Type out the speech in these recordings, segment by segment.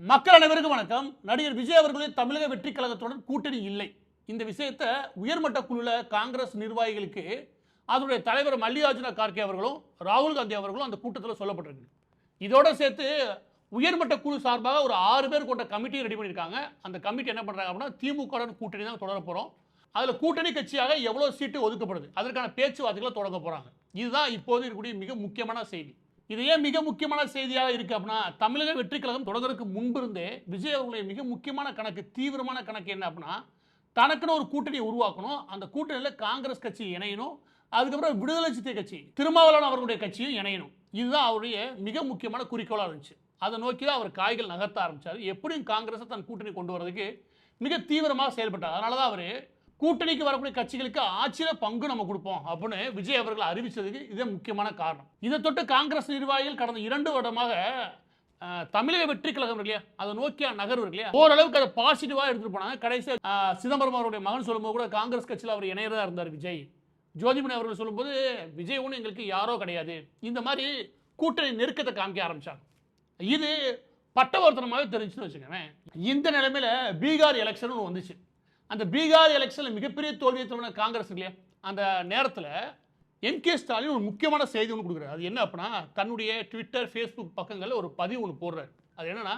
மக்கள் அனைவருக்கும் வணக்கம். நடிகர் விஜய் அவர்களின் தமிழக வெற்றி கழகத்துடன் கூட்டணி இல்லை. இந்த விஷயத்தை உயர்மட்ட குழுல காங்கிரஸ் நிர்வாகிகளுக்கு அதனுடைய தலைவர் மல்லிகார்ஜுன கார்கே அவர்களும் ராகுல் காந்தி அவர்களும் அந்த கூட்டத்தில் சொல்லப்பட்டிருக்கு. இதோட சேர்த்து உயர்மட்ட குழு சார்பாக ஒரு 6 பேர் கொண்ட கமிட்டி ரெடி பண்ணியிருக்காங்க. அந்த கமிட்டி என்ன பண்றாங்க அப்படின்னா திமுக கூட்டணி தான் தொடர போறோம். அதில் கூட்டணி கட்சியாக எவ்வளவு சீட்டு ஒதுக்கப்படுது அதற்கான பேச்சுவார்த்தைகளை தொடங்க போறாங்க. இதுதான் இப்போது இருக்கக்கூடிய மிக முக்கியமான செய்தி. இது ஏன் மிக முக்கியமான செய்தியாக இருக்கு அப்படின்னா, தமிழக வெற்றி கழகம் தொடங்குறதுக்கு முன்பு இருந்தே விஜய் அவர்களுடைய மிக முக்கியமான கணக்கு, தீவிரமான கணக்கு என்ன அப்படின்னா, தனக்குன்னு ஒரு கூட்டணியை உருவாக்கணும். அந்த கூட்டணியில் காங்கிரஸ் கட்சி இணையணும். அதுக்கப்புறம் விடுதலை சிறுத்தை கட்சி திருமாவளவன் அவர்களுடைய கட்சியும் இணையணும். இதுதான் அவருடைய மிக முக்கியமான குறிக்கோளாக இருந்துச்சு. அதை நோக்கி தான் அவர் காய்கள் நகர்த்த ஆரம்பிச்சார். எப்படியும் காங்கிரஸை தன் கூட்டணி கொண்டு வரதுக்கு மிக தீவிரமாக செயல்பட்டார். அதனால தான் அவர் கூட்டணிக்கு வரக்கூடிய கட்சிகளுக்கு ஆட்சியில பங்கு நம்ம கொடுப்போம் அப்படின்னு விஜய் அவர்கள் அறிவிச்சதுக்கு இதே முக்கியமான காரணம். இதை தொட்டு காங்கிரஸ் நிர்வாகிகள் கடந்த 2 வருடமாக தமிழக வெற்றி கழகம் இல்லையா, அதை நோக்கிய நகர்வு இல்லையா, ஓரளவுக்கு அதை பாசிட்டிவா எடுத்துட்டு போனாங்க. கடைசியாக சிதம்பரம் அவருடைய மகன் சொல்லும்போது கூட காங்கிரஸ் கட்சியில் அவர் இணையறதா இருந்தார் விஜய். ஜோதிமணி அவர்கள் சொல்லும்போது விஜய் ஒன்று எங்களுக்கு யாரோ கிடையாது, இந்த மாதிரி கூட்டணி நெருக்கத்தை காமிக்க ஆரம்பிச்சாங்க. இது பட்டவர்த்தனமாகவே தெரிஞ்சுன்னு வச்சுக்கோங்க. இந்த நிலைமையில பீகார் எலெக்ஷன் வந்துச்சு. அந்த பீகார் எலெக்ஷனில் மிகப்பெரிய தோல்வியை தோணுன காங்கிரஸ் இல்லையா, அந்த நேரத்தில் எம்.கே. ஸ்டாலின் ஒரு முக்கியமான செய்தி ஒன்று கொடுக்குறாரு. அது என்ன அப்படின்னா, தன்னுடைய ட்விட்டர் ஃபேஸ்புக் பக்கங்களில் ஒரு பதிவு ஒன்று போடுறாரு. அது என்னன்னா,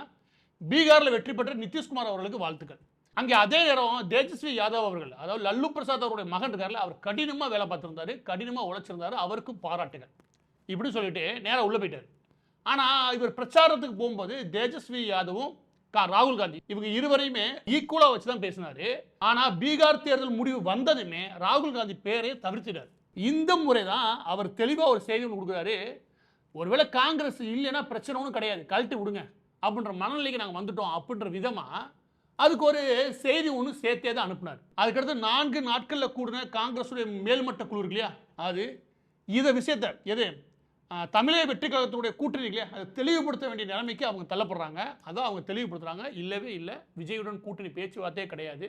பீகாரில் வெற்றி பெற்ற நிதிஷ்குமார் அவர்களுக்கு வாழ்த்துக்கள். அங்கே அதே நேரம் தேஜஸ்வி யாதவ் அவர்கள், அதாவது லல்லு பிரசாத் அவருடைய மகன் இருக்கார்ல, அவர் கடினமாக வேலை பார்த்துருந்தாரு, கடினமாக உழைச்சிருந்தாரு, அவருக்கும் பாராட்டுகள் இப்படி சொல்லிட்டு நேராக உள்ள போயிட்டார். ஆனால் இவர் பிரச்சாரத்துக்கு போகும்போது தேஜஸ்வி யாதவும் ராகுல் காந்தி இவங்க இருவரையுமே ஈக்குவலா வச்சு தான் பேசினாரு. ஆனா பீகார் தேர்தல் முடிவு வந்ததுமே ராகுல் காந்தி பேரை தவிர்த்திட்டார். இந்த முறை தான் அவர் தெளிவா ஒரு செய்தி கொடுக்குறாரு. ஒருவேளை காங்கிரஸ் இல்லைன்னா பிரச்சனை ஒன்றும் கிடையாது, கழட்டி விடுங்க அப்படின்ற மனநிலைக்கு நாங்கள் வந்துட்டோம் அப்படின்ற விதமா அதுக்கு ஒரு செய்தி ஒன்று சேர்த்தே தான் அனுப்புனார். அதுக்கடுத்து 4 நாட்களில் கூடின காங்கிரஸுடைய மேல்மட்ட குழு இருக்கு இல்லையா, அது இதை விஷயத்தை எது தமிழக வெற்றி கழகத்துடைய கூட்டணி இல்லையா, அதை தெளிவுபடுத்த வேண்டிய நிலைமைக்கு அவங்க தள்ளப்படுறாங்க. அதான் அவங்க தெளிவுபடுத்துறாங்க, இல்லவே இல்லை விஜயுடன் கூட்டணி பேச்சுவார்த்தையே கிடையாது.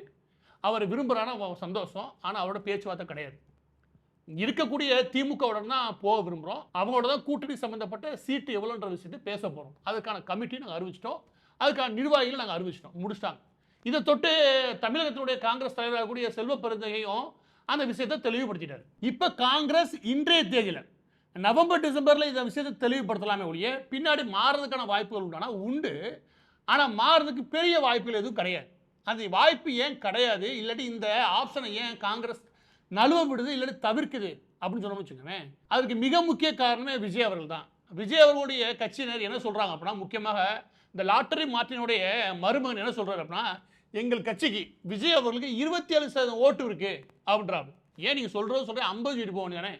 அவர் விரும்புகிறான சந்தோஷம், ஆனால் அவரோட பேச்சுவார்த்தை கிடையாது. இருக்கக்கூடிய திமுகவுடன் தான் போக விரும்புகிறோம், அவங்களோட தான் கூட்டணி சம்மந்தப்பட்ட சீட்டு எவ்வளோன்ற விஷயத்தை பேச போகிறோம். அதுக்கான கமிட்டி நாங்கள் அறிவிச்சிட்டோம், அதுக்கான நிர்வாகிகள் நாங்கள் அறிவிச்சிட்டோம், முடிச்சிட்டாங்க. இதை தொட்டு தமிழகத்தினுடைய காங்கிரஸ் தலைவராக கூடிய செல்வ பெருந்தகையும் அந்த விஷயத்தை தெளிவுபடுத்திட்டார். இப்போ காங்கிரஸ் இன்றைய தேதியில் நவம்பர் டிசம்பரில் இந்த விஷயத்தை தெளிவுபடுத்தலாமே ஒழிய பின்னாடி மாறுறதுக்கான வாய்ப்புகள் உண்டு. ஆனால் மாறுறதுக்கு பெரிய வாய்ப்புகள் எதுவும் கிடையாது. அந்த வாய்ப்பு ஏன் கிடையாது, இல்லாட்டி இந்த ஆப்ஷனை ஏன் காங்கிரஸ் நழுவ விடுது இல்லாட்டி தவிர்க்குது அப்படின்னு சொன்னோம்னு வச்சுக்கோங்க. அதுக்கு மிக முக்கிய காரணமே விஜய் அவர்கள் தான். விஜய் அவர்களுடைய கட்சியினர் என்ன சொல்கிறாங்க அப்படின்னா, முக்கியமாக இந்த லாட்டரி மார்ட்டினுடைய மருமகன் என்ன சொல்கிறார் அப்படின்னா, எங்கள் கட்சிக்கு விஜய் அவர்களுக்கு 27% ஓட்டு இருக்கு அப்படின்றாரு. ஏன் நீங்கள் சொல்கிறது 50 சீட்டு போகணும் தானே,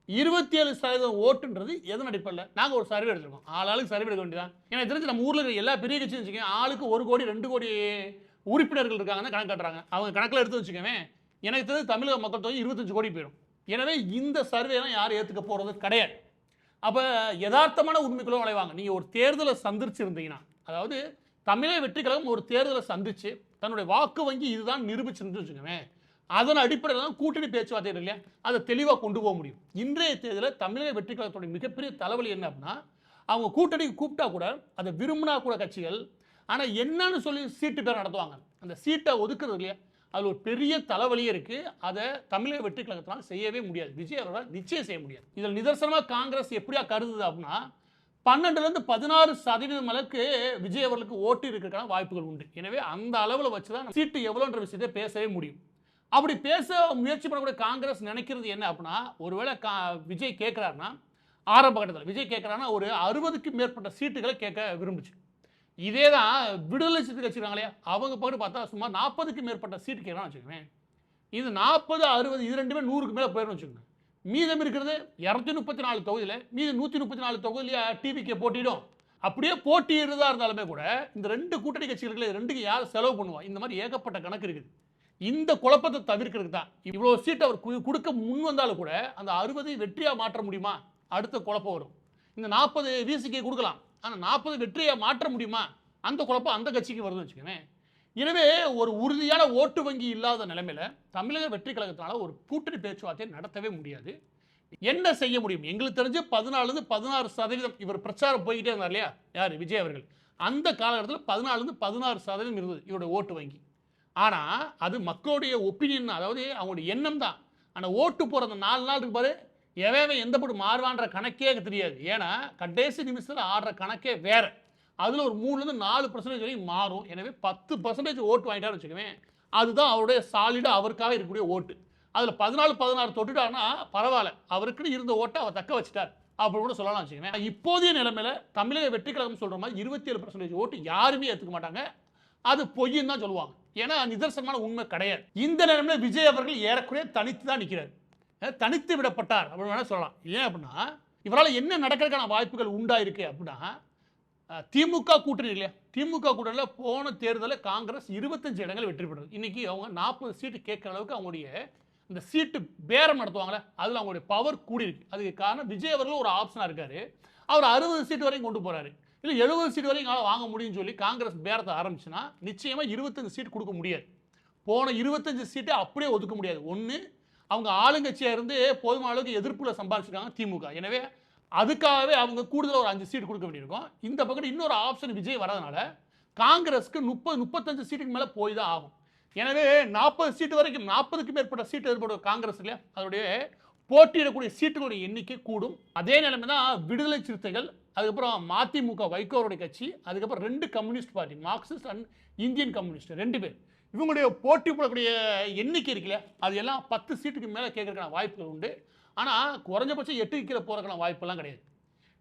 27% ஓட்டுன்றது எதன் அடிப்படையில்? நாங்கள் ஒரு சர்வே எடுத்துருக்கோம், ஆளுக்கு சர்வே எடுக்க வேண்டியதான். எனக்கு தெரிஞ்சு நம்ம ஊரில் இருக்கிற எல்லா பெரிய கட்சியும் வச்சுக்கோங்க, ஆளுக்கு 1 கோடி 2 கோடி உறுப்பினர்கள் இருக்காங்கன்னு கணக்கு காட்டுறாங்க. அவங்க கணக்கில் எடுத்து வச்சுக்கோங்க, எனக்கு தெரிஞ்சு தமிழக மக்கள் தொகை 25 கோடி போயிடும். எனவே இந்த சர்வேலாம் யாரும் ஏற்றுக்க போகிறது கிடையாது. அப்போ யதார்த்தமான உண்மைக்குள்ள நுழைவாங்க. நீங்கள் ஒரு தேர்தலை சந்திச்சிருந்தீங்கன்னா, அதாவது தமிழக வெற்றி கழகம் ஒரு தேர்தலை சந்திச்சு தன்னுடைய வாக்கு வங்கி இதுதான் நிரூபிச்சிருந்து வச்சுக்கோங்க, அதன் அடிப்படையில் தான் கூட்டணி பேச்சுவார்த்தை இல்லையா, அதை தெளிவாக கொண்டு போக முடியும். இன்றைய தேர்தலில் தமிழக வெற்றி கழகத்துடைய மிகப்பெரிய தலைவலி என்ன அப்படின்னா, அவங்க கூட்டணிக்கு கூப்பிட்டா கூட அதை விரும்பினா கூட கட்சிகள், ஆனால் என்னன்னு சொல்லி சீட்டு பேர் நடத்துவாங்க, அந்த சீட்டை ஒதுக்குறது இல்லையா, அதில் ஒரு பெரிய தலைவலியே இருக்குது. அதை தமிழக வெற்றி கழகத்தினால் செய்யவே முடியாது, விஜய் அவர்களால் நிச்சயம் செய்ய முடியாது. இதில் நிதர்சனமாக காங்கிரஸ் எப்படியா கருதுது அப்படின்னா, 12லேருந்து 16% அளவுக்கு விஜய் அவர்களுக்கு ஓட்டு இருக்கிறதுக்கான வாய்ப்புகள் உண்டு. எனவே அந்த அளவில் வச்சு தான் சீட்டு எவ்வளோன்ற விஷயத்தை பேசவே முடியும். அப்படி பேச முயற்சி பண்ணக்கூடிய காங்கிரஸ் நினைக்கிறது என்ன அப்படின்னா, ஒருவேளை விஜய் கேட்குறாருன்னா, ஆரம்ப கட்டத்தில் விஜய் கேட்குறாருன்னா ஒரு 60க்கு மேற்பட்ட சீட்டுகளை கேட்க விரும்புச்சு. இதே தான் விடுதலை சிறுத்தை கட்சிருக்காங்களே, அவங்க பக்கம் பார்த்தா சும்மா 40க்கு மேற்பட்ட சீட்டு கேட்கலாம்னு வச்சுக்கோங்க. இது 40, 60 இது ரெண்டுமே 100க்கு மேலே போயிடும் வச்சுக்கோங்க. மீதம் இருக்கிறது 234 தொகுதியில், மீது 134 தொகுதியிலேயே டிவிக்கு போட்டிடும். அப்படியே போட்டியிடுறதா இருந்தாலுமே கூட இந்த 2 கூட்டணி கட்சிகளுக்கு 2க்கு யார் செலவு பண்ணுவா, இந்த மாதிரி ஏகப்பட்ட கணக்கு இருக்குது. இந்த குழப்பத்தை தவிர்க்கிறதுக்கு தான் இவ்வளோ சீட் அவர் கொடுக்க முன் வந்தாலும் கூட அந்த 60 வெற்றியாக மாற்ற முடியுமா, அடுத்த குழப்பம் வரும். இந்த 40 விசிக்கு கொடுக்கலாம், ஆனால் 40 வெற்றியாக மாற்ற முடியுமா, அந்த குழப்பம் அந்த கட்சிக்கு வருதுன்னு வச்சுக்கோங்க. எனவே ஒரு உறுதியான ஓட்டு வங்கி இல்லாத நிலைமையில தமிழக வெற்றி கழகத்தினால ஒரு கூட்டணி பேச்சுவார்த்தை நடத்தவே முடியாது. என்ன செய்ய முடியும்? எங்களுக்கு தெரிஞ்சு 14 16% இவர் பிரச்சாரம் போய்கிட்டே இருந்தார் இல்லையா, யார் விஜய் அவர்கள், அந்த காலகட்டத்தில் 14-16% இருந்தது இவருடைய ஓட்டு வங்கி. ஆனால் அது மக்களுடைய ஒப்பீனியன், அதாவது அவங்களுடைய எண்ணம் தான். ஆனால் ஓட்டு போகிற அந்த 4 நாள் இருக்கு பாரு, எவன் எந்த போட்டு மாறுவான்ற கணக்கே தெரியாது. ஏன்னா கடைசி நிமிஷத்தில் ஆடுற கணக்கே வேற. அதில் ஒரு 3-4% வரைக்கும் மாறும். எனவே 10% ஓட்டு வாங்கிட்டாருன்னு வச்சுக்கோவேன், அதுதான் அவருடைய சாலிடாக அவருக்காக இருக்கக்கூடிய ஓட்டு. அதில் 14-16 தொட்டுட்டாருன்னா பரவாயில்ல, அவருக்குன்னு இருந்த ஓட்டை அவர் தக்க வச்சுட்டார் அப்படி கூட சொல்லலாம் வச்சுக்கோங்க. இப்போதைய நிலைமையில தமிழக வெற்றி கழகம் சொல்ற மாதிரி 27% ஓட்டு யாருமே ஏற்றுக்க மாட்டாங்க. அது பொய்ன்னு தான் சொல்லுவாங்க. ஏன்னா நிதர்சனமான உண்மை கிடையாது. இந்த நிலைமையில விஜய் அவர்கள் ஏறக்குறைய தனித்து தான் நிற்கிறார். தனித்து விடப்பட்டார் அப்படின்னு வேணா சொல்லலாம். ஏன் அப்படின்னா இவரால் என்ன நடக்கிறதுக்கான வாய்ப்புகள் உண்டாயிருக்கு அப்படின்னா, திமுக கூட்டணி இல்லையா, திமுக கூட்டணியில் போன தேர்தலில் காங்கிரஸ் 25 இடங்கள் வெற்றி பெற்றது. இன்னைக்கு அவங்க 40 சீட்டு கேட்குற அளவுக்கு அவங்களுடைய இந்த சீட்டு பேரம் நடத்துவாங்களே, அதில் அவங்களுடைய பவர் கூடியிருக்கு. அதுக்கு காரணம் விஜய் அவர்களும் ஒரு ஆப்ஷனாக இருக்காரு. அவர் 60 சீட்டு வரைக்கும் கொண்டு போறாரு. இல்லை 70 சீட்டு வரைக்கும் வாங்க முடியும்னு சொல்லி காங்கிரஸ் பேரத்தை ஆரம்பிச்சுன்னா நிச்சயமாக 25 சீட்டு கொடுக்க முடியாது. போன 25 சீட்டை அப்படியே ஒதுக்க முடியாது. ஒன்று, அவங்க ஆளுங்கட்சியாக இருந்து போதுமான அளவுக்கு எதிர்ப்புல சம்பாதிச்சிருக்காங்க திமுக. எனவே அதுக்காகவே அவங்க கூடுதலாக ஒரு 5 சீட்டு கொடுக்க வேண்டியிருக்கும். இந்த பக்கம் இன்னொரு ஆப்ஷன் விஜய் வரதுனால காங்கிரஸ்க்கு 30-35 சீட்டுக்கு மேலே போய் தான் ஆகும். எனவே 40 சீட்டு வரைக்கும், 40க்கு மேற்பட்ட சீட்டு எதிர்ப்படும் காங்கிரஸ் இல்லையா, அதனுடைய போட்டியிடக்கூடிய சீட்டுகளுடைய எண்ணிக்கை கூடும். அதே நிலைமை தான் விடுதலை சிறுத்தைகள், அதுக்கப்புறம் மதிமுக வைகோருடைய கட்சி, அதுக்கப்புறம் 2 communist party, Marxist and Indian communist 2 பேர், இவங்களுடைய போட்டி போடக்கூடிய எண்ணிக்கை இருக்குல்ல, அது எல்லாம் 10 சீட்டுக்கு மேலே கேட்கறதுக்கான வாய்ப்புகள் உண்டு. ஆனால் குறைஞ்சபட்சம் 8க்கு கீழே போகிறதுக்கான வாய்ப்பெல்லாம் கிடையாது.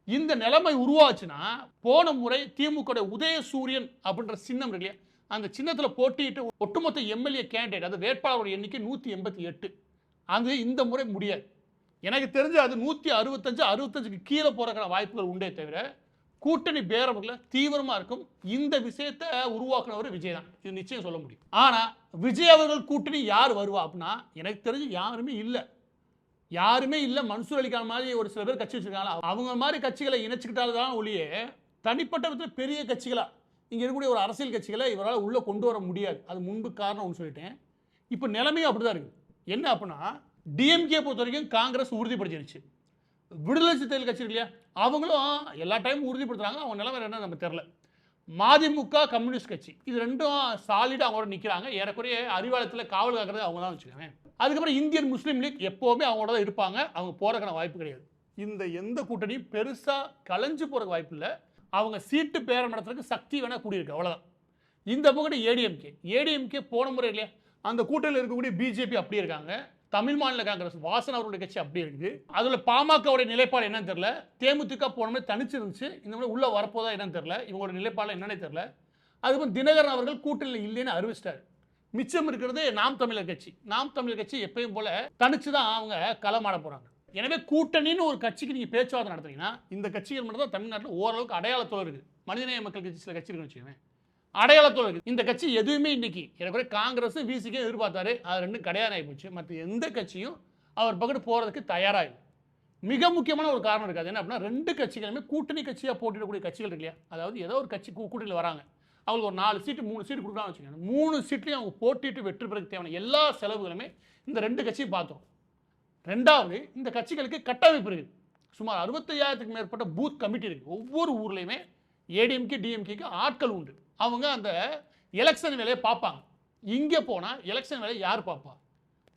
இந்த நிலைமை உருவாச்சுன்னா, போன முறை திமுக உதயசூரியன் அப்படின்ற சின்னம் இருக்கு இல்லையா, அந்த சின்னத்தில் போட்டியிட்டு ஒட்டுமொத்த எம்எல்ஏ கேண்டிடேட், அது வேட்பாளர் எண்ணிக்கை 188. அது இந்த முறை முடியாது. எனக்கு தெரிஞ்சு அது 165-65க்கு கீழே போகிறதுக்கான வாய்ப்புகள் உண்டே தவிர கூட்டணி பேரவர்கள தீவிரமாக இருக்கும். இந்த விஷயத்தை உருவாக்குனவர் விஜய் தான், இது நிச்சயம் சொல்ல முடியும். ஆனால் விஜய் அவர்கள் கூட்டணி யார் வருவா அப்படின்னா எனக்கு தெரிஞ்சு யாருமே இல்லை. மன்சூர் அலிகான் மாதிரி ஒரு சில பேர் கட்சி வச்சிருக்காங்க. அவங்க மாதிரி கட்சிகளை இணைச்சிக்கிட்டால்தான் ஒழிய தனிப்பட்ட விதத்தில் பெரிய கட்சிகளாக இங்கே இருக்கக்கூடிய ஒரு அரசியல் கட்சிகளை இவரால் உள்ளே கொண்டு வர முடியாது. அது முன்பு காரணம் ஒன்று சொல்லிட்டேன். இப்போ நிலைமையும் அப்படி தான் இருக்குது. என்ன அப்படின்னா டிஎம்கே பொறுத்த வரைக்கும் காங்கிரஸ் உறுதிப்படுத்திடுச்சு. விடுதலை சிறுத்தைகள் கட்சி இல்லையா, அவங்களும் எல்லா டைமும் உறுதிப்படுத்துறாங்க. அவங்க நிலைமை என்ன நம்ம தெரில. மதிமுக கம்யூனிஸ்ட் கட்சி, இது ரெண்டும் சாலிடாக அவங்களோட நிற்கிறாங்க. ஏறக்குறைய அறிவாலயத்தில் காவல் காக்கிறது அவங்க தான் வச்சுக்கோங்க. அதுக்கப்புறம் இந்தியன் முஸ்லீம் லீக் எப்போவுமே அவங்களோட தான் இருப்பாங்க. அவங்க போகிறதுக்கான வாய்ப்பு கிடையாது. இந்த எந்த கூட்டணியும் பெருசாக கலைஞ்சு போகிறதுக்கு வாய்ப்பு இல்லை. அவங்க சீட்டு பேரம் நடத்துறதுக்கு சக்தி வேணால் கூடியிருக்கு, அவ்வளோதான். இந்த பக்கம் ஏடிஎம்கே போன முறை இல்லையா, அந்த கூட்டணியில் இருக்கக்கூடிய பிஜேபி அப்படியே இருக்காங்க. தமிழ் மாநில காங்கிரஸ் வாசன் அவருடைய கட்சி அப்படியே இருக்குது. அதில் பாமகவுடைய நிலைப்பாடு என்னன்னு தெரியல. தேமுதிக போன மாதிரி தனிச்சு இருந்துச்சு, இந்த மாதிரி உள்ள வரப்போதா என்னன்னு தெரியல. இவங்களோட நிலைப்பாடு என்னன்னே தெரியல. அதுக்கப்புறம் தினகரன் அவர்கள் கூட்டணியில் இல்லைன்னு அறிவிச்சிட்டாரு. மிச்சம் இருக்கிறது நாம் தமிழர் கட்சி எப்பயும் போல தனிச்சு தான் அவங்க களமாட போறாங்க. எனவே கூட்டணின்னு ஒரு கட்சிக்கு நீங்க பேச்சுவார்த்தை நடத்துறீங்கன்னா இந்த கட்சிகள் மட்டும் தான் தமிழ்நாட்டில் ஓரளவுக்கு அடையாளத்தோடு இருக்குது. மனிதநேய மக்கள் கட்சி சில கட்சி இருக்குன்னு வச்சுக்கோங்க, அடையாளத்தோடு இருக்குது. இந்த கட்சி எதுவுமே இன்னைக்கு எனக்கு காங்கிரஸ் விசிக்கே எதிர்பார்த்தாரு, அது ரெண்டும் கிடையாது ஆகிப்போச்சு. மற்ற எந்த கட்சியும் அவர் பக்கத்து போகிறதுக்கு தயாராக இல்லை. மிக முக்கியமான ஒரு காரணம் இருக்காது. என்ன அப்படின்னா 2 கட்சிகளுமே கூட்டணி கட்சியாக போட்டியிடக்கூடிய கட்சிகள் இருக்கு இல்லையா, அதாவது ஏதோ ஒரு கட்சி கூட்டணியில் வராங்க, அவங்களுக்கு ஒரு 4 சீட்டு 3 சீட்டு கொடுக்கலாம்னு வச்சுக்கோங்க. 3 சீட்லையும் அவங்க போட்டிட்டு வெற்றி பெறக்கு தேவையான எல்லா செலவுகளுமே இந்த 2 கட்சியும் பார்த்தோம். ரெண்டாவது, இந்த கட்சிகளுக்கு கட்டமைப்பு இருக்குது. சுமார் 65,000க்கு மேற்பட்ட பூத் கமிட்டி இருக்குது. ஒவ்வொரு ஊர்லேயுமே ஏடிஎம்கே டிஎம்கேக்கு ஆட்கள் உண்டு. அவங்க அந்த எலெக்ஷன் வேலையை பார்ப்பாங்க. இங்கே போனால் எலெக்ஷன் வேலையை யார் பார்ப்பா?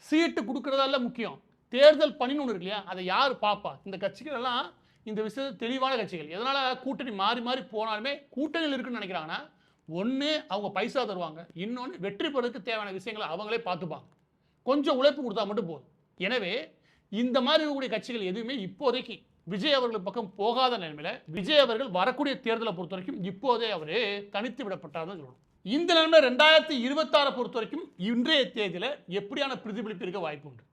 சீட்டு கொடுக்குறதால முக்கியம், தேர்தல் பணின்னு ஒன்று இருக்கு இல்லையா, அதை யார் பார்ப்பா? இந்த கட்சிகள் எல்லாம் இந்த விஷயத்தில் தெளிவான கட்சிகள். எதனால் கூட்டணி மாறி மாறி போனாலுமே கூட்டணியில் இருக்குன்னு நினைக்கிறாங்கன்னா, ஒன்று அவங்க பைசா தருவாங்க, இன்னொன்று வெற்றி பெறதுக்கு தேவையான விஷயங்களை அவங்களே பார்த்துப்பாங்க. கொஞ்சம் உழைப்பு கொடுத்தா மட்டும் போதும். எனவே இந்த மாதிரி இருக்கக்கூடிய கட்சிகள் எதுவுமே இப்போதைக்கு விஜய் அவர்கள் பக்கம் போகாத நிலைமையில விஜய் அவர்கள் வரக்கூடிய தேர்தலை பொறுத்த வரைக்கும் இப்போதே அவர் தனித்து விடப்பட்டார்னு சொல்லணும். இந்த நிலைமை 2026 பொறுத்த வரைக்கும் இன்றைய தேதியில் எப்படியான பிரதிபலிப்பு இருக்க வாய்ப்பு உண்டு?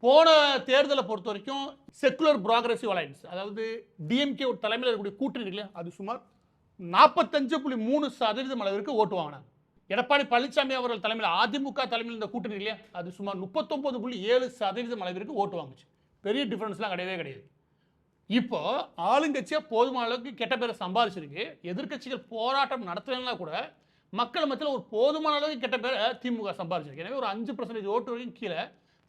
போன தேர்தலை பொறுத்த வரைக்கும் செக்குலர் ப்ராக்ரசிவ் அலையன்ஸ், அதாவது டிஎம்கே ஒரு தலைமையில் இருக்கக்கூடிய கூட்டணி இருக்குல்ல, அது சுமார் 45.3% அளவிற்கு ஓட்டு வாங்கினாங்க. எடப்பாடி பழனிசாமி அவர்கள் தலைமையில் அதிமுக தலைமையில் இந்த கூட்டணி இல்லையா, அது சுமார் 39.7% அளவிற்கு ஓட்டு வாங்குச்சு. பெரிய டிஃபரன்ஸ்லாம் கிடையவே கிடையாது. இப்போ ஆளுங்கட்சியாக போதுமான அளவுக்கு கெட்ட பேரை சம்பாதிச்சிருக்கு. எதிர்கட்சிகள் போராட்டம் நடத்தலைன்னா கூட மக்கள் மத்தியில் ஒரு போதுமான அளவுக்கு கெட்ட பேரை திமுக சம்பாதிச்சிருக்கு. எனவே ஒரு 5% ஓட்டு வரைக்கும் கீழே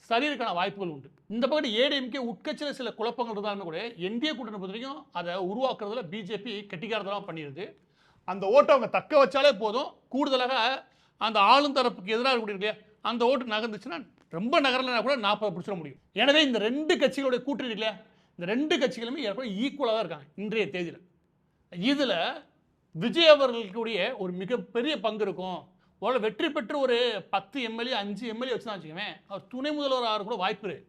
சரியறதுக்கான வாய்ப்புகள் உண்டு. இந்த பக்கம் ஏடிஎம்கே உட்கட்சியில் சில குழப்பங்கள் இருந்தாலுமே கூட என்டிஏ கூட்டணி பொறுத்த வரைக்கும் அதை உருவாக்குறதுல பிஜேபி கெட்டிக்காரதெல்லாம் பண்ணிடுது. அந்த ஓட்டை அவங்க தக்க வச்சாலே போதும். கூடுதலாக அந்த ஆளும் தரப்புக்கு எதிராக இருக்கக்கூடிய இல்லையா அந்த ஓட்டு நகர்ந்துச்சுன்னா ரொம்ப நகரலைனா கூட 40 பிடிச்சிட முடியும். எனவே இந்த 2 கட்சிகளுடைய கூட்டணி இல்லையா இந்த 2 கட்சிகளுமே ஏற்கனவே ஈக்குவலாக தான் இருக்காங்க இன்றைய தேதியில். இதில் விஜய் அவர்களுக்குடைய ஒரு மிகப்பெரிய பங்கு இருக்கும். ஒரு வெற்றி பெற்று ஒரு 10 எம்எல்ஏ 5 எம்எல்ஏ வச்சுதான் வச்சுக்கோங்க, அவர் துணை முதல்வர் ஆக கூட வாய்ப்பு இருக்கு.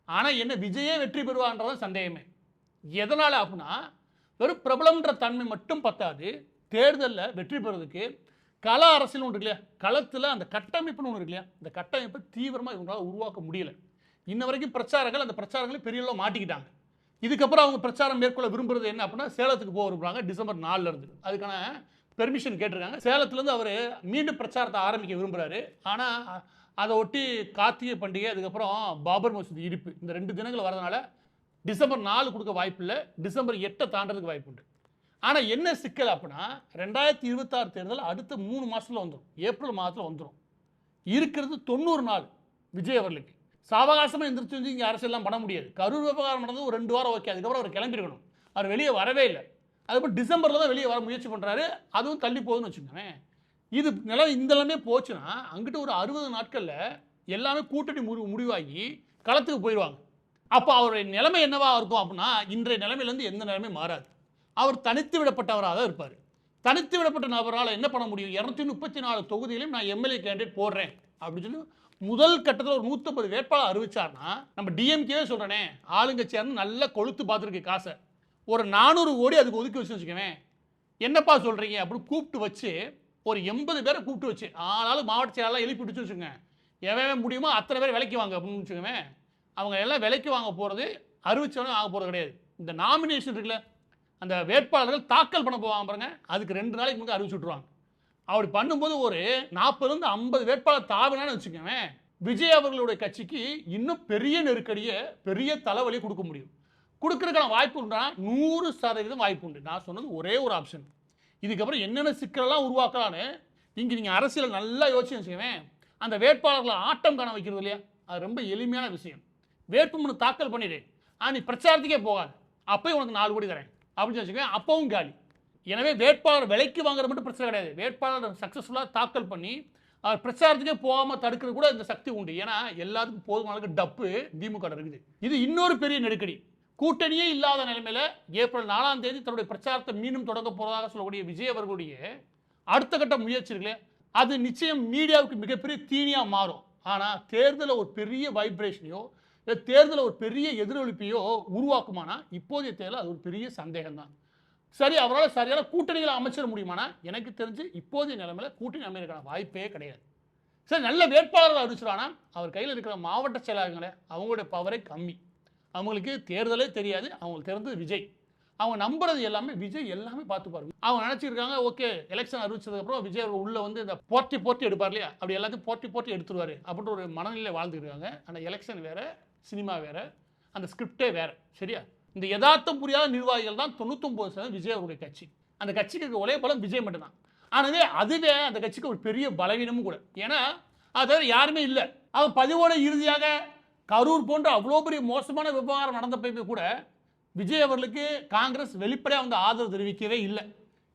ஆனால் என்ன விஜயே வெற்றி பெறுவான்றதான் சந்தேகமே. எதனால் அப்படின்னா வெறும் பிரபலம்ன்ற தன்மை மட்டும் பத்தாது, தேர்தலில் வெற்றி பெறுவதற்கு கள அரசியல் ஒன்று இருக்கு இல்லையா, களத்தில் அந்த கட்டமைப்புன்னு ஒன்று இருக்கு இல்லையா, இந்த கட்டமைப்பை தீவிரமாக இவங்களால் உருவாக்க முடியல. இன்ன வரைக்கும் பிரச்சாரங்கள் அந்த பிரச்சாரங்களை பெரிய அளவு மாட்டிக்கிட்டாங்க. இதுக்கப்புறம் அவங்க பிரச்சாரம் மேற்கொள்ள விரும்புறது என்ன அப்படின்னா சேலத்துக்கு போக விரும்புகிறாங்க. டிசம்பர் 4 இருந்து அதுக்கான பெர்மிஷன் கேட்டிருக்காங்க. சேலத்துலேருந்து அவர் மீண்டும் பிரச்சாரத்தை ஆரம்பிக்க விரும்புகிறாரு. ஆனால் அதை ஒட்டி கார்த்திகை பண்டிகை, அதுக்கப்புறம் பாபர் மசூதி இடிப்பு, இந்த 2 தினங்கள் வரதுனால டிசம்பர் 4 கொடுக்க வாய்ப்பு இல்லை, டிசம்பர் 8 தாண்டதுக்கு வாய்ப்பு உண்டு. ஆனால் என்ன சிக்கல் அப்படின்னா 2026 தேர்தல் அடுத்த 3 மாதத்தில் வந்துடும், ஏப்ரல் மாதத்தில் வந்துடும். இருக்கிறது 90 நாள் விஜய் அவர்களுக்கு. சாவகாசமாக எந்திரிச்சு வந்து இங்கே அரசியல்லாம் பண்ண முடியாது. கரூர் விவகாரம் நடந்து ஒரு 2 வாரம் ஓகே, அதுக்கப்புறம் அவர் கிளம்பிருக்கணும். அவர் வெளியே வரவே இல்லை. அதுக்கப்புறம் டிசம்பரில் தான் வெளியே வர முயற்சி பண்ணுறாரு, அதுவும் தள்ளி போகுதுன்னு வச்சுக்கோங்க. இது நிலம் இந்த நிலமே போச்சுன்னா அங்கிட்ட ஒரு 60 நாட்களில் எல்லாமே கூட்டணி முடிவாகி களத்துக்கு போயிடுவாங்க. அப்போ அவருடைய நிலைமை என்னவா இருக்கும் அப்படின்னா இன்றைய நிலைமையிலேருந்து எந்த நிலைமையும் மாறாது. அவர் தனித்து விடப்பட்டவராக தான் இருப்பார். தனித்து விடப்பட்ட நபரால் என்ன பண்ண முடியும்? 234 தொகுதியிலையும் நான் எம்எல்ஏ கேண்டிடேட் போடுறேன் அப்படின்னு சொல்லி முதல் கட்டத்தில் ஒரு 150 வேட்பாளர் அறிவிச்சார்னா, நம்ம டிஎம்கே சொல்கிறேனே ஆளுங்கட்சியார்னு நல்லா கொளுத்து பார்த்துருக்கு காசை, ஒரு 400 கோடி அதுக்கு ஒதுக்கி வச்சு வச்சுக்கவேன். என்னப்பா சொல்கிறீங்க அப்படின்னு கூப்பிட்டு வச்சு ஒரு 80 பேரை கூப்பிட்டு வச்சு ஆனாலும் மாவட்ட செயலாளர் எழுப்பி விட்டு வச்சுக்கோங்க, எவன் முடியுமோ அத்தனை பேர் விலைக்கு வாங்க அப்படின்னு வச்சுக்கோங்க. அவங்க எல்லாம் விலைக்கு வாங்க போகிறது அறிவிச்சவனும் ஆக போகிறது கிடையாது. இந்த நாமினேஷன் இருக்குல்ல, அந்த வேட்பாளர்கள் தாக்கல் பண்ண போவாங்க பாருங்க, அதுக்கு 2 நாளைக்கு முன்னாடி அறிவிச்சு விட்ருவாங்க. அப்படி பண்ணும்போது ஒரு 40 50 வேட்பாளர் தாவினான்னு வச்சுக்கோங்க, விஜய் அவர்களுடைய கட்சிக்கு இன்னும் பெரிய நெருக்கடியை பெரிய தலைவலியை கொடுக்க முடியும். கொடுக்கறதுக்கான வாய்ப்பு உண்டா? 100% வாய்ப்பு உண்டு. நான் சொன்னது ஒரே ஒரு ஆப்ஷன். இதுக்கப்புறம் என்னென்ன சிக்கலெல்லாம் உருவாக்கலான்னு இங்கே நீங்கள் அரசியல் நல்லா யோசிச்சு வச்சுக்கவேன். அந்த வேட்பாளர்களை ஆட்டம் காண வைக்கிறது இல்லையா, அது ரொம்ப எளிமையான விஷயம். வேட்புமனு தாக்கல் பண்ணிடு, நீ பிரச்சாரத்துக்கே போகாது, அப்போயும் உனக்கு 4 கோடி தரேன் அப்படின்னு வச்சுக்கவேன், அப்பவும் காலி. எனவே வேட்பாளர் விலைக்கு வாங்குறது மட்டும் பிரச்சனை கிடையாது, வேட்பாளர் சக்ஸஸ்ஃபுல்லாக தாக்கல் பண்ணி அவர் பிரச்சாரத்துக்கே போகாமல் தடுக்கிறது கூட இந்த சக்தி உண்டு. ஏன்னா எல்லாத்துக்கும் போதுமான டப்பு திமுக இருக்குது. இது இன்னொரு பெரிய நெருக்கடி. கூட்டணியே இல்லாத நிலைமையில ஏப்ரல் 4ஆம் தேதி தன்னுடைய பிரச்சாரத்தை மீண்டும் தொடங்க போவதாக சொல்லக்கூடிய விஜய் அவர்களுடைய அடுத்த கட்ட முயற்சி இருக்குல்ல, அது நிச்சயம் மீடியாவுக்கு மிகப்பெரிய தீனியா மாறும். ஆனால் தேர்தலில் ஒரு பெரிய வைப்ரேஷனையோ தேர்தலில் ஒரு பெரிய எதிரொலிப்பையோ உருவாக்குமானா இப்போதைய தேர்தல் அது ஒரு பெரிய சந்தேகம் தான். சரி, அவரால் சரியான கூட்டணிகளை அமைச்சிட முடியுமானா எனக்கு தெரிஞ்சு இப்போதைய நிலைமையில கூட்டணி அமைக்கிறதுக்கான வாய்ப்பே கிடையாது. சரி, நல்ல வேட்பாளர்கள் அறிவிச்சிடானா அவர் கையில் இருக்கிற மாவட்ட செயலாளர்களே அவங்களுடைய பவரே கம்மி, அவங்களுக்கு தேர்தலே தெரியாது, அவங்களுக்கு தெரிஞ்சது விஜய், அவங்க நம்புறது எல்லாமே விஜய் எல்லாமே பார்த்துப்பாரு. அவங்க நினச்சிருக்காங்க ஓகே எலெக்ஷன் அறிவிச்சதுக்கப்புறம் விஜய் அவர்கள் உள்ளே வந்து இந்த போட்டி எடுப்பார் இல்லையா, அப்படி எல்லாத்தையும் போட்டி எடுத்துருவார் அப்படின்ற ஒரு மனநிலையில் வாழ்ந்துருக்காங்க. ஆனால் எலெக்ஷன் வேறு, சினிமா வேறு, அந்த ஸ்கிரிப்டே வேறு. சரியா, இந்த யதார்த்தம் புரியாத நிர்வாகிகள் தான் 99% விஜய் அவருடைய கட்சி. அந்த கட்சிக்கு இருக்க ஒரே பலம் விஜய் மட்டும்தான். ஆனால் அதுவே அந்த கட்சிக்கு ஒரு பெரிய பலவீனமும் கூட. ஏன்னா அது யாருமே இல்லை. அவன் 10ஓட இறுதியாக கரூர் போன்ற அவ்வளோ பெரிய மோசமான விவகாரம் நடந்த போய் கூட விஜய் அவர்களுக்கு காங்கிரஸ் வெளிப்படையாக வந்து ஆதரவு தெரிவிக்கவே இல்லை.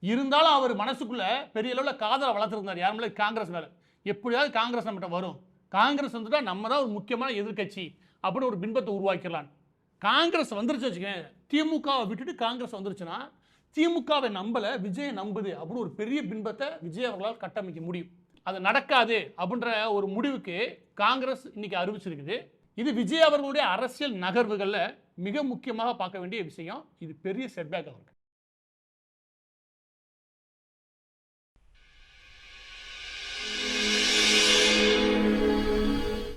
இருந்தாலும் அவர் மனசுக்குள்ள பெரிய அளவில் காதலை வளர்த்துருந்தார் யார் மேலே, காங்கிரஸ் மேலே. எப்படியாவது காங்கிரஸ் நம்மகிட்ட வரும், காங்கிரஸ் வந்துட்டா நம்ம தான் ஒரு முக்கியமான எதிர்கட்சி அப்படின்னு ஒரு பின்பத்தை உருவாக்கிடலாம். காங்கிரஸ் வந்துருச்சு வச்சுக்கேன், திமுகவை விட்டுட்டு காங்கிரஸ் வந்துருச்சுன்னா திமுகவை நம்பலை விஜயை நம்புது அப்படின்னு ஒரு பெரிய பின்பத்தை விஜய் அவர்களால் கட்டமைக்க முடியும். அது நடக்காது அப்படின்ற ஒரு முடிவுக்கு காங்கிரஸ் இன்னைக்கு அறிவிச்சிருக்குது. இது விஜய் அவர்களுடைய அரசியல் நகர்வுகளில் மிக முக்கியமாக பார்க்க வேண்டிய விஷயம். இது பெரிய செட்பேக் அவருக்கு.